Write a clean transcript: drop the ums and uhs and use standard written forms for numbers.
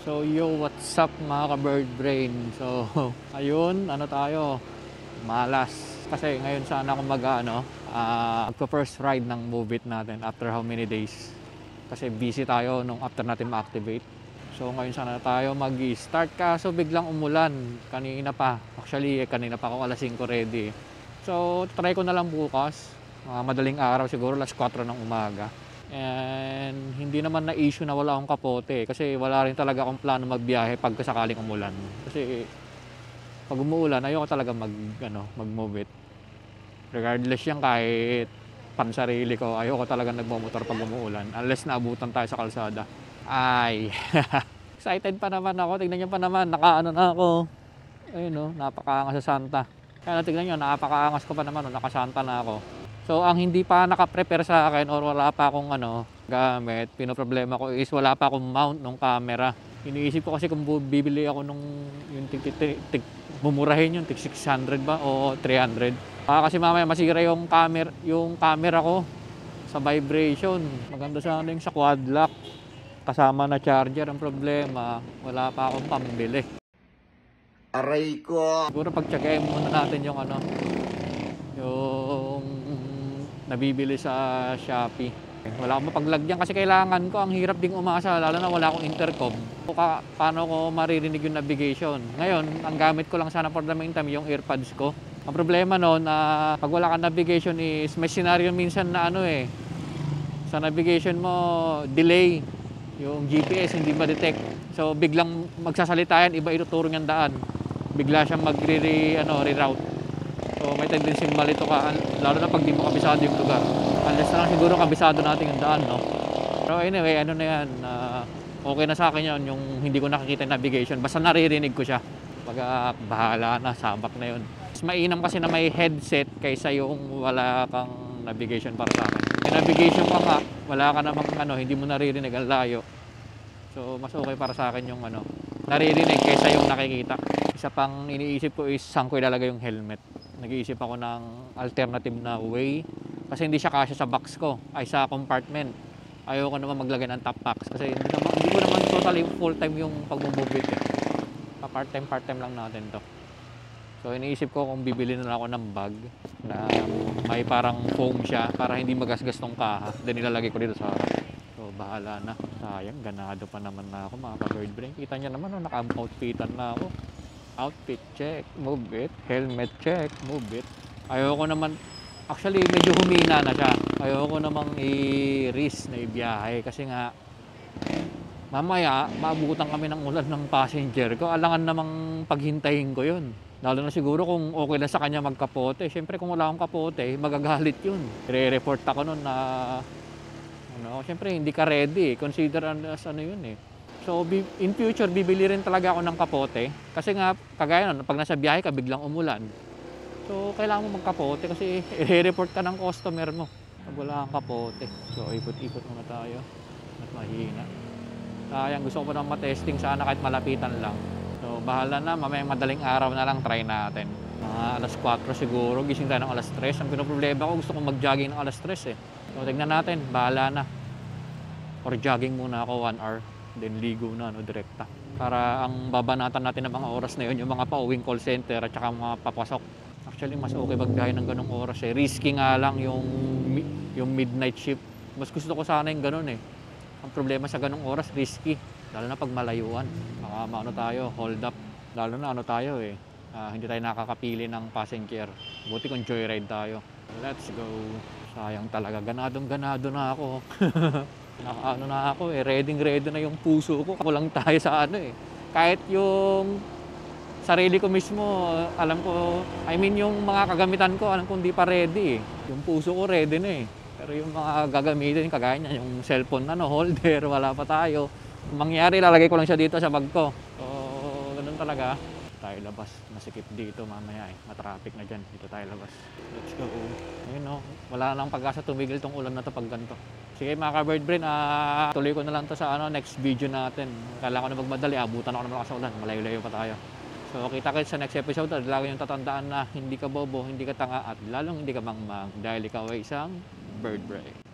So yo, what's up mga ka-bird brain? So ayun, ano tayo, malas. Kasi ngayon sana ako magpa-first ride ng Move It natin after how many days. Kasi busy tayo nung after natin ma-activate. So ngayon sana tayo mag-start, kaso biglang umulan kanina pa. Actually kanina pa ako alas 5 ready. So try ko na lang bukas, madaling araw siguro alas 4 ng umaga. And hindi naman na issue na wala akong kapote kasi wala rin talaga akong plano magbiyahe pagka sakaling umulan. Kasi pag umuulan ayoko talaga mag-move it. Regardless yan, kahit pansarili ko, ayoko talaga nagmomotor pag umuulan unless naabutan tayo sa kalsada. Ay excited pa naman ako, tignan nyo pa naman, nakaano na ako. Ayun napakaangas sa Santa. Kaya tignan nyo, napakaangas ko pa naman, nakasanta na ako. So ang hindi pa naka-prepare sa akin or wala pa akong gamit, pinoproblema ko is wala pa akong mount ng camera. Iniisip ko kasi kung bibili ako yung mumurahin yung 600 ba o 300. Kasi mamaya masira yung camera ko sa vibration. Maganda sana yung sa quad lock kasama na charger. Ang problema, wala pa akong pambili. Aray ko! Siguro pagtsagayin muna natin yung nabibili sa Shopee. Wala akong mapaglagyan kasi kailangan ko, ang hirap ding umasa lalo na wala akong intercom. Paano ko maririnig yung navigation? Ngayon, ang gamit ko lang sana for the meantime yung earpods ko. Ang problema noon, pag wala kang navigation is may scenario minsan na sa navigation mo, delay. Yung GPS hindi ma-detect. So biglang magsasalita yan, iba ituturo niyang daan. Bigla siyang reroute. So may tendency malito ka, lalo na pag di mo kabisado yung lugar. Unless na lang siguro kabisado natin yung daan, no? Pero anyway, okay na sa akin yun, yung hindi ko nakikita yung navigation. Basta naririnig ko siya. Bahala na, sabak na yun. Mas mainam kasi na may headset kaysa yung wala kang navigation para sa akin. May navigation ka nga, wala ka namang hindi mo naririnig, ang layo. So mas okay para sa akin yung naririnig kaysa yung nakikita. Isa pang iniisip ko is saan ko ilalagay yung helmet. Nag-iisip ako ng alternative na way kasi hindi siya kasya sa box ko, ay sa compartment. Ayoko naman maglagay ng top box kasi hindi ko naman totally full time yung pag-move it. Pa-part time lang natin to. So iniisip ko kung bibili na lang ako ng bag na may parang foam siya para hindi magasgas tong kaha. Then ilalagay ko dito sa harap. So bahala na. Sayang, ganado pa naman na ako mga ka-bird brain. Kita nyo naman, naka-outfitan na ako. Outfit check, move it. Helmet check, move it. Ayoko naman, actually medyo humina na siya. Ayoko namang i-risk na ibiyahe kasi nga mamaya maabutan kami ng ulan ng passenger ko. Alangan namang paghintayin ko yun. Lalo na siguro kung okay na sa kanya magkapote. Siyempre kung wala akong kapote, magagalit yun. I-report ako nun na siyempre hindi ka ready. Consider as yun eh. So in future, bibili rin talaga ako ng kapote. Kasi nga, kagaya nun, pag nasa biyahe ka, biglang umulan. So kailangan mo magkapote kasi i-report ka ng customer mo pag wala kang kapote. So ikot-ikot muna tayo. At mahina. Sayang, gusto ko pa naman matesting sana kahit malapitan lang. So bahala na, mamayang madaling araw na lang try natin. Alas 4 siguro, gising tayo ng alas 3. Ang pinoproblema ko, gusto kong mag-jogging ng alas 3 eh. So tignan natin, bahala na. Or jogging muna ako 1 hour. Then ligo na, direkta. Para ang babanatan natin ng mga oras na yun, yung mga pauwing call center at saka mga papasok. Actually, mas okay magbiyahe ng ganong oras eh. Risky nga lang yung midnight shift. Mas gusto ko sana yung ganon eh. Ang problema sa ganong oras, risky. Lalo na pag malayuan. Baka tayo, hold up. Lalo na tayo eh. Hindi tayo nakakapili ng passenger. Buti kung joyride tayo. Let's go. Sayang talaga. Ganado na ako. Na ako eh, ready na yung puso ko. Kulang tayo sa kahit yung sarili ko mismo, alam ko, yung mga kagamitan ko, alam ko hindi pa ready eh. Yung puso ko ready na eh. Pero yung mga gagamitin, kagaya niya, yung cellphone holder, wala pa tayo. Kung mangyari, lalagay ko lang siya dito sa bag ko. So, ganun talaga. Tayo labas, masikip dito mamaya eh. Matraffic na dyan, dito tayo labas. Let's go. Ayun wala nang pag-asa tumigil tong ulan na to pag ganito. Sige mga ka-bird brain, tuloy ko na lang to sa next video natin. Kailangan ko na magmadali, abutan ako naman sa ulan, malayo-layo pa tayo. So kita-kits sa next episode, lagi yung tatandaan na hindi ka bobo, hindi ka tanga, at lalong hindi ka mangmang dahil ikaw ay isang bird brain.